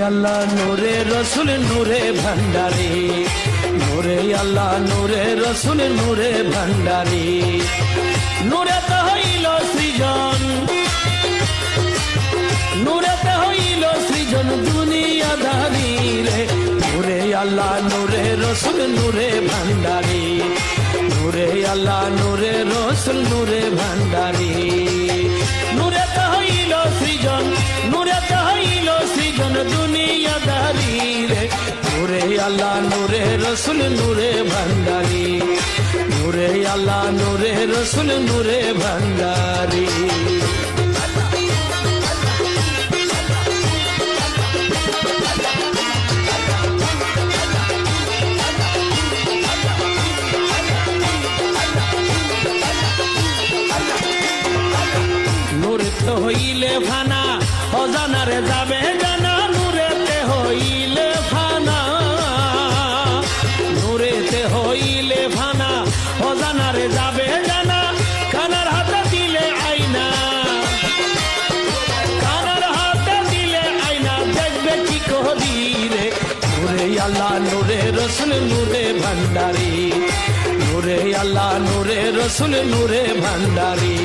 আল্লাহ নূরে রসুল নূরে ভান্ডারে, নূরে আল্লাহ নূরে রসুল নূরে ভান্ডারে। নূরেতে হইল সৃজন, নূরেতে হইল সৃজন দুনিয়াদারি রে। নূরে আল্লাহ নূরে রসুল নূরে ভান্ডারে, নূরে আল্লাহ নূরে রসুল নূরে ভান্ডারে। নূরেতে হইল সৃজন, নূরেতে হইল সৃজন দুনিয়াদারি রে। নূরে আল্লাহ নূরে রসুল নূরে ভান্ডারে, নূরে আল্লাহ নূরে রসুল নূরে ভান্ডারে। নূরেতে হইলে ফানা অজানারে যাবে জানা, নূরেতে হইলে ফানা, নূরেতে হইলে ফানা অজানারে যাবে জানা। কানার হাতে দিলে আইনা, কানার হাতে দিলে আইনা দেখবে কি করি রে। নূরে আল্লাহ নূরে রসুল নূরে ভান্ডারি, নূরে আল্লাহ নূরে রসুল নূরে ভান্ডারি।